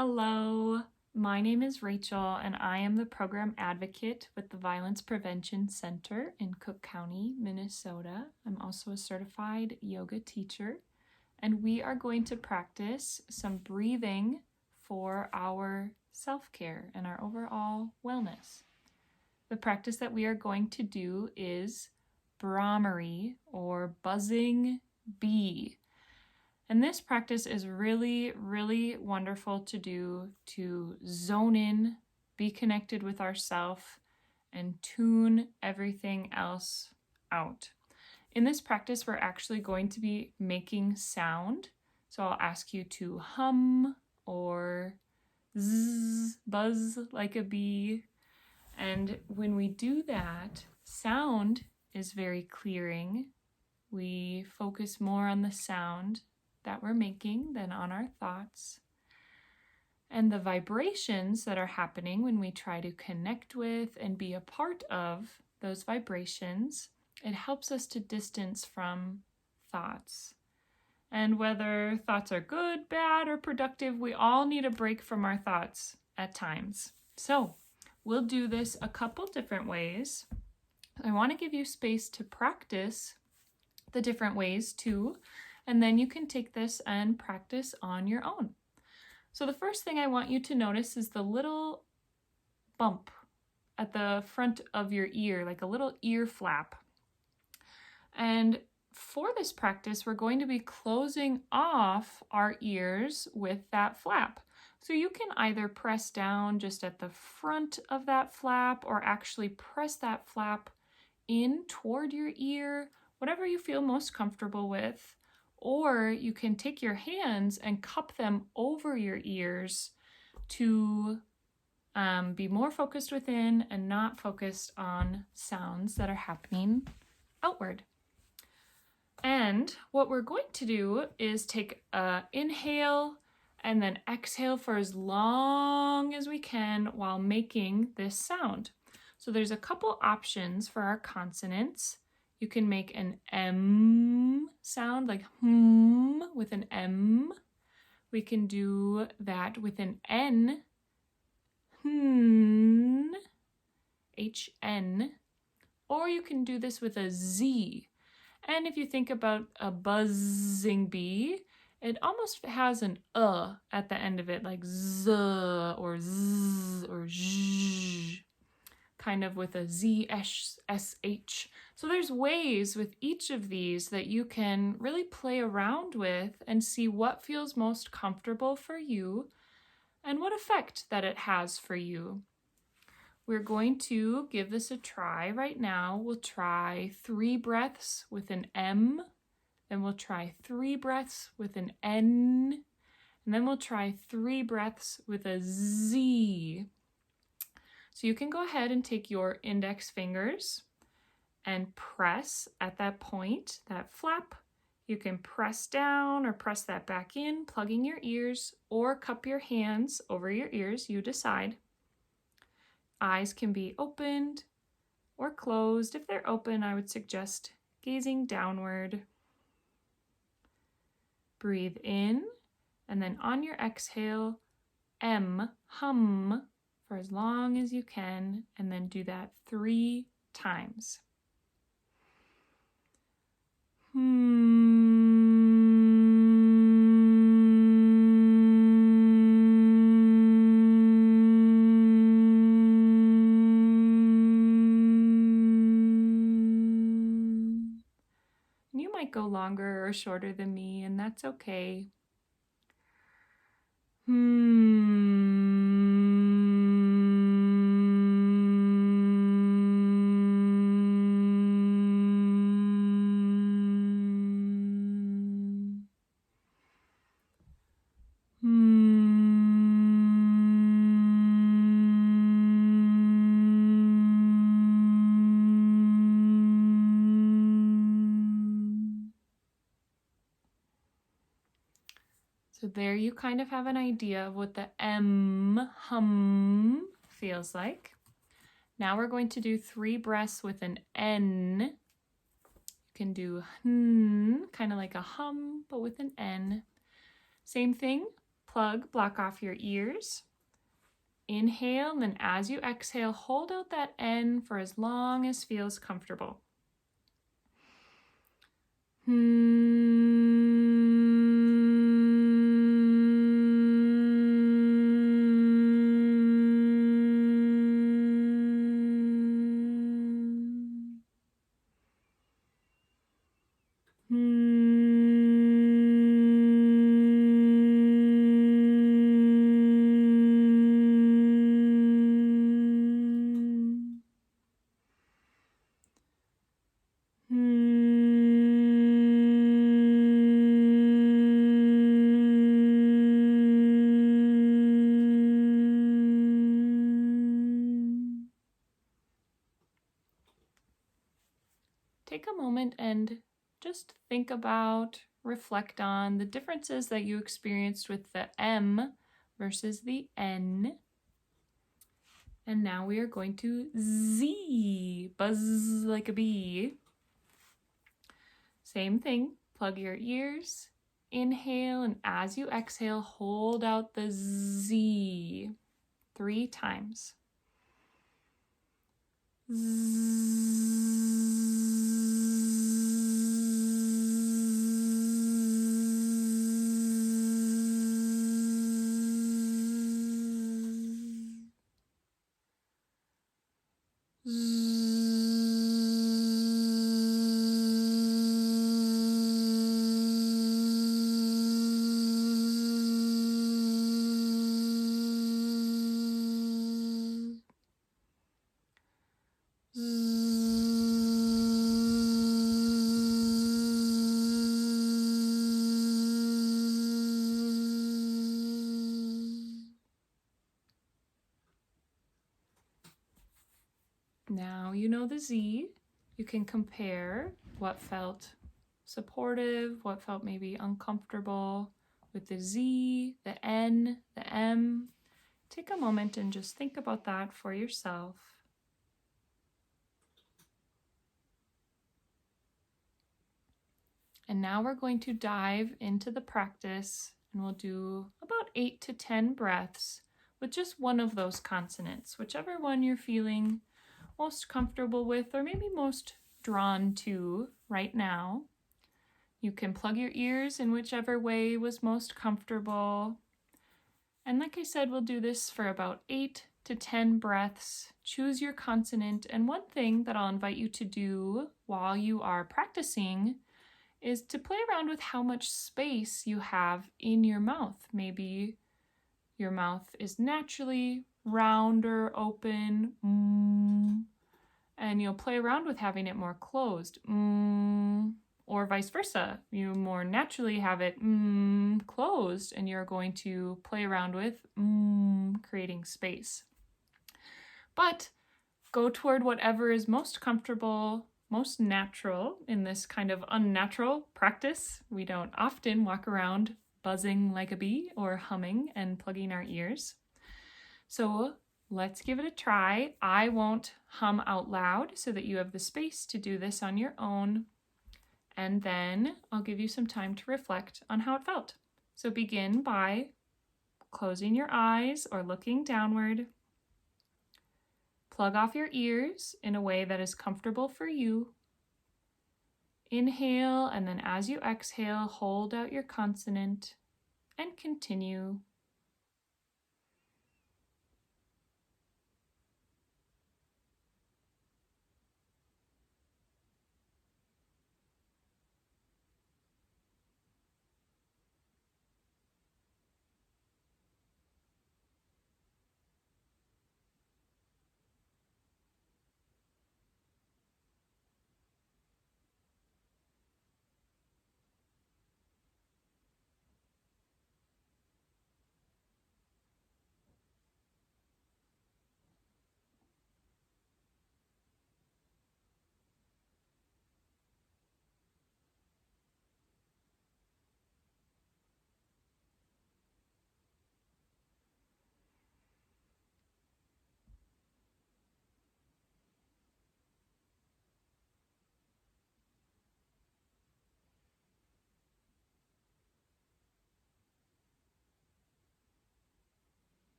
Hello, my name is Rachel and I am the program advocate with the Violence Prevention Center in Cook County, Minnesota. I'm also a certified yoga teacher and we are going to practice some breathing for our self-care and our overall wellness. The practice that we are going to do is Brahmuri or buzzing bee. And this practice is really, really wonderful to do to zone in, be connected with ourself, and tune everything else out. In this practice, we're actually going to be making sound. So I'll ask you to hum or zzz, buzz like a bee. And when we do that, sound is very clearing. We focus more on the sound that we're making than on our thoughts. And the vibrations that are happening when we try to connect with and be a part of those vibrations, it helps us to distance from thoughts. And whether thoughts are good, bad, or productive, we all need a break from our thoughts at times. So we'll do this a couple different ways. I want to give you space to practice the different ways too, and then you can take this and practice on your own. So the first thing I want you to notice is the little bump at the front of your ear, like a little ear flap. And for this practice, we're going to be closing off our ears with that flap. So you can either press down just at the front of that flap or actually press that flap in toward your ear, whatever you feel most comfortable with. Or you can take your hands and cup them over your ears to be more focused within and not focused on sounds that are happening outward. And what we're going to do is take an inhale and then exhale for as long as we can while making this sound. So there's a couple options for our consonants. You can make an M sound like hummmm with an M. We can do that with an N, HN, HN. Or you can do this with a Z. And if you think about a buzzing bee, it almost has an at the end of it, like Z or Z or Z. Kind of with a Z-S-H. So there's ways with each of these that you can really play around with and see what feels most comfortable for you and what effect that it has for you. We're going to give this a try right now. We'll try 3 breaths with an M, then we'll try 3 breaths with an N, and then we'll try 3 breaths with a Z. So you can go ahead and take your index fingers and press at that point, that flap. You can press down or press that back in, plugging your ears, or cup your hands over your ears, you decide. Eyes can be opened or closed. If they're open, I would suggest gazing downward. Breathe in, and then on your exhale, M, hum, for as long as you can, and then do that 3 times. You might go longer or shorter than me, and that's okay. So there you kind of have an idea of what the M, hum, feels like. Now we're going to do 3 breaths with an N. You can do kind of like a hum, but with an N. Same thing, block off your ears. Inhale, and then as you exhale, hold out that N for as long as feels comfortable. Take a moment and just think about, reflect on the differences that you experienced with the M versus the N. And now we are going to Z, buzz like a bee. Same thing, plug your ears, inhale, and as you exhale, hold out the Z 3 times. Now you know the Z. You can compare what felt supportive, what felt maybe uncomfortable with the Z, the N, the M. Take a moment and just think about that for yourself. And now we're going to dive into the practice, and we'll do about 8 to 10 breaths with just one of those consonants, whichever one you're feeling most comfortable with or maybe most drawn to right now. You can plug your ears in whichever way was most comfortable. And like I said, we'll do this for about 8 to 10 breaths. Choose your consonant. And one thing that I'll invite you to do while you are practicing is to play around with how much space you have in your mouth. Maybe your mouth is naturally round or open, and you'll play around with having it more closed, or vice versa. You more naturally have it closed, and you're going to play around with creating space. But go toward whatever is most comfortable, most natural in this kind of unnatural practice. We don't often walk around buzzing like a bee or humming and plugging our ears. So let's give it a try. I won't hum out loud so that you have the space to do this on your own. And then I'll give you some time to reflect on how it felt. So begin by closing your eyes or looking downward. Plug off your ears in a way that is comfortable for you. Inhale, and then as you exhale, hold out your consonant and continue.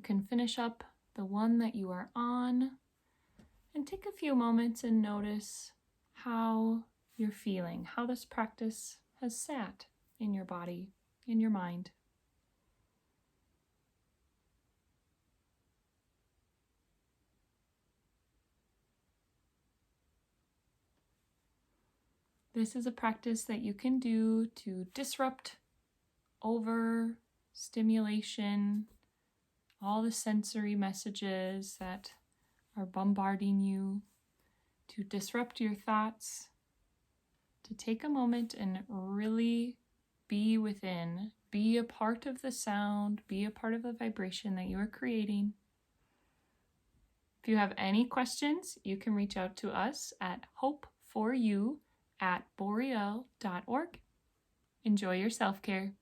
can finish up the one that you are on and take a few moments and notice how you're feeling, how this practice has sat in your body, in your mind. This is a practice that you can do to disrupt overstimulation, all the sensory messages that are bombarding you, to disrupt your thoughts, to take a moment and really be within, be a part of the sound, be a part of the vibration that you are creating. If you have any questions, you can reach out to us at hopeforyou@boreal.org. Enjoy your self-care.